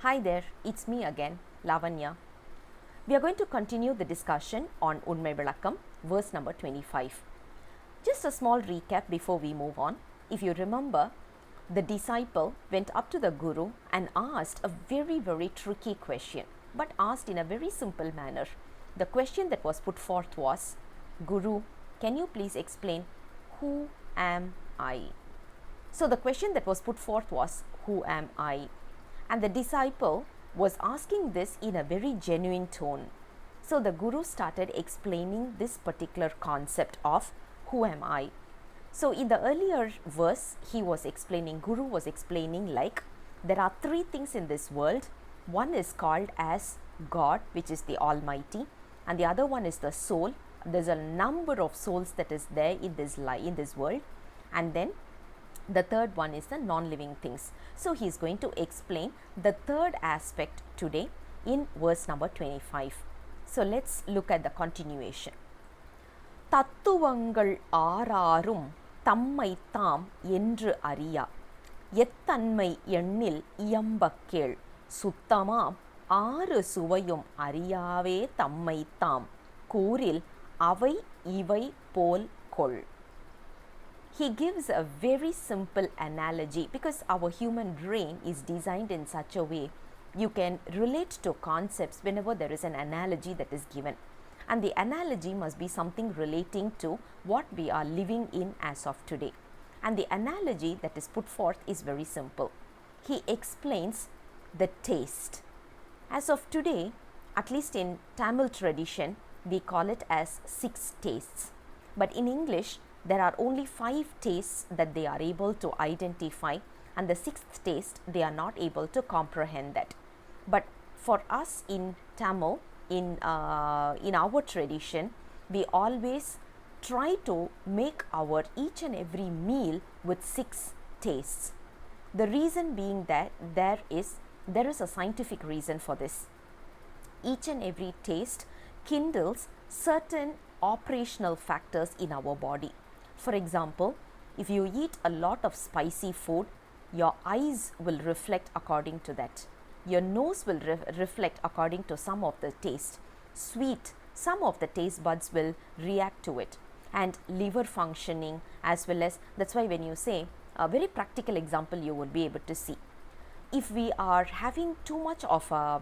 Hi there, it's me again, Lavanya. We are going to continue the discussion on Unmai vilakkam, verse number 25. Just a small recap before we move on. If you remember, the disciple went up to the Guru and asked a very tricky question, but asked in a very simple manner. The question that was put forth was, Guru, can you please explain who am I? So the question that was put forth was, who am I? And the disciple was asking this in a very genuine tone. So the Guru started explaining this particular concept of who am I. So in the earlier verse, Guru was explaining like there are three things in this world. One is called as God, which is the Almighty, and the other one is the soul. There's a number of souls that is there in this world, and then the third one is the non-living things. So he is going to explain the third aspect today in verse number 25. So let's look at the continuation. Thathuvangal aaraarum தம்மைத்தாம் என்று அறியா எத்தன்மை எண்ணில் இயம்பக்கேள் சுத்தமாம் ஆறு சுவையும் அறியாவே தம்மைத்தாம் கூறில் அவை இவை போல் கொள். He gives a very simple analogy because our human brain is designed in such a way you can relate to concepts whenever there is an analogy that is given. And the analogy must be something relating to what we are living in as of today. And the analogy that is put forth is very simple. He explains the taste. As of today, at least in Tamil tradition, we call it as 6 tastes. But in English, there are only 5 tastes that they are able to identify, and the 6th taste, they are not able to comprehend that. But for us in Tamil, in our tradition, we always try to make our each and every meal with 6 tastes. The reason being that there is a scientific reason for this. Each and every taste kindles certain operational factors in our body. For example, if you eat a lot of spicy food, your eyes will reflect according to that. Your nose will reflect according to some of the taste. Sweet, some of the taste buds will react to it. And liver functioning as well as, that's why when you say, a very practical example you will be able to see. If we are having too much of a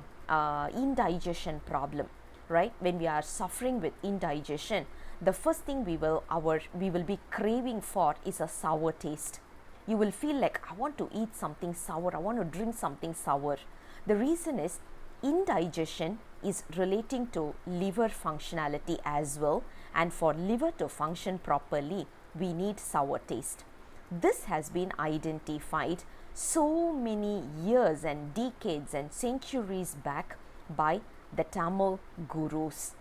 indigestion problem, right? When we are suffering with indigestion, the first thing we will be craving for is a sour taste. You will feel like, I want to eat something sour, I want to drink something sour. The reason is indigestion is relating to liver functionality as well, and for liver to function properly, we need sour taste. This has been identified so many years and decades and centuries back by the Tamil gurus.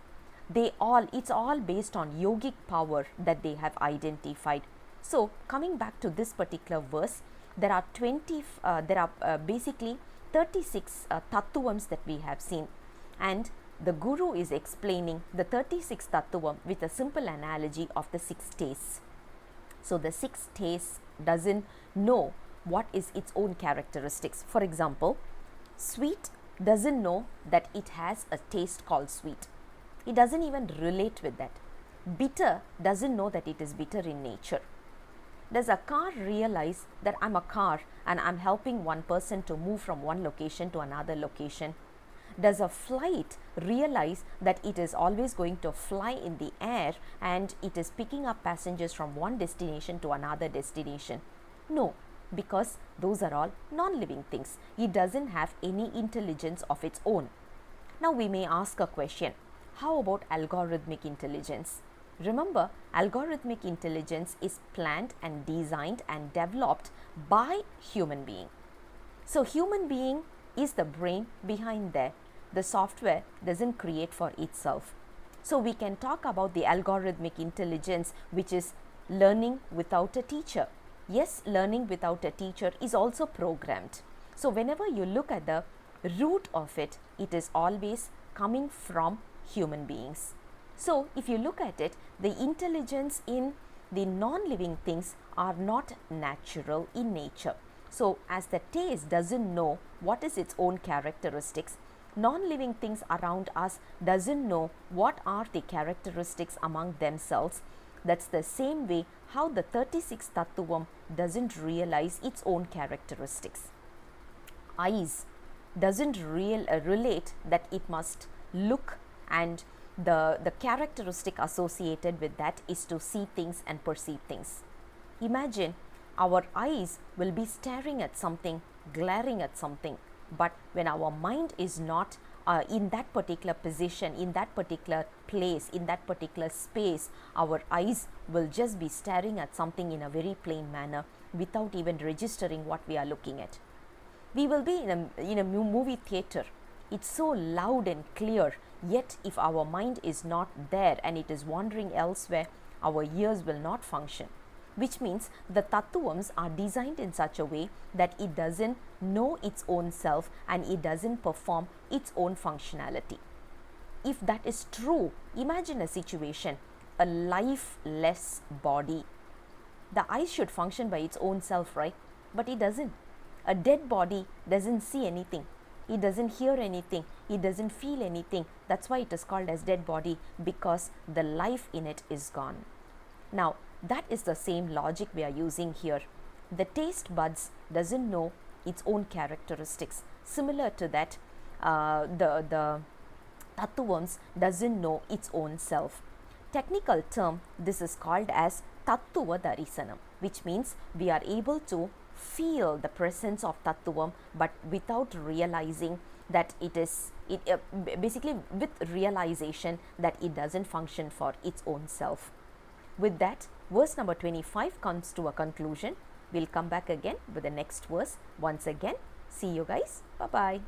It's all based on yogic power that they have identified. So coming back to this particular verse, there are basically 36 Thathuvams that we have seen, and the Guru is explaining the 36 Thathuvam with a simple analogy of the 6 tastes. So the 6 tastes doesn't know what is its own characteristics. For example, sweet doesn't know that it has a taste called sweet. It doesn't even relate with that. Bitter doesn't know that it is bitter in nature. Does a car realize that I'm a car and I'm helping one person to move from one location to another location? Does a flight realize that it is always going to fly in the air and it is picking up passengers from one destination to another destination? No, because those are all non-living things. It doesn't have any intelligence of its own. Now we may ask a question, how about algorithmic intelligence? Remember, algorithmic intelligence is planned and designed and developed by human being. So human being is the brain behind there. The software doesn't create for itself. So we can talk about the algorithmic intelligence, which is learning without a teacher. Yes, learning without a teacher is also programmed. So whenever you look at the root of it, it is always coming from human beings. So if you look at it, the intelligence in the non-living things are not natural in nature. So as the taste doesn't know what is its own characteristics, non-living things around us doesn't know what are the characteristics among themselves. That's the same way how the 36th Tattvam doesn't realize its own characteristics. Eyes doesn't relate that it must look, and the characteristic associated with that is to see things and perceive things. Imagine our eyes will be staring at something, glaring at something, but when our mind is not in that particular position, in that particular place, in that particular space, our eyes will just be staring at something in a very plain manner without even registering what we are looking at. We will be in a movie theater. It's so loud and clear, yet if our mind is not there and it is wandering elsewhere, our ears will not function. Which means the tattvams are designed in such a way that it doesn't know its own self and it doesn't perform its own functionality. If that is true, imagine a situation, a lifeless body. The eyes should function by its own self, right? But it doesn't. A dead body doesn't see anything. It doesn't hear anything. It doesn't feel anything. That's why it is called as dead body, because the life in it is gone. Now, that is the same logic we are using here. The taste buds doesn't know its own characteristics. Similar to that, the tattvams doesn't know its own self. Technical term, this is called as tattva darisanam, which means we are able to feel the presence of tattvam but without realizing that it is basically with realization that it doesn't function for its own self. With that, verse number 25 comes to a conclusion. We'll come back again with the next verse once again. See you guys. Bye bye.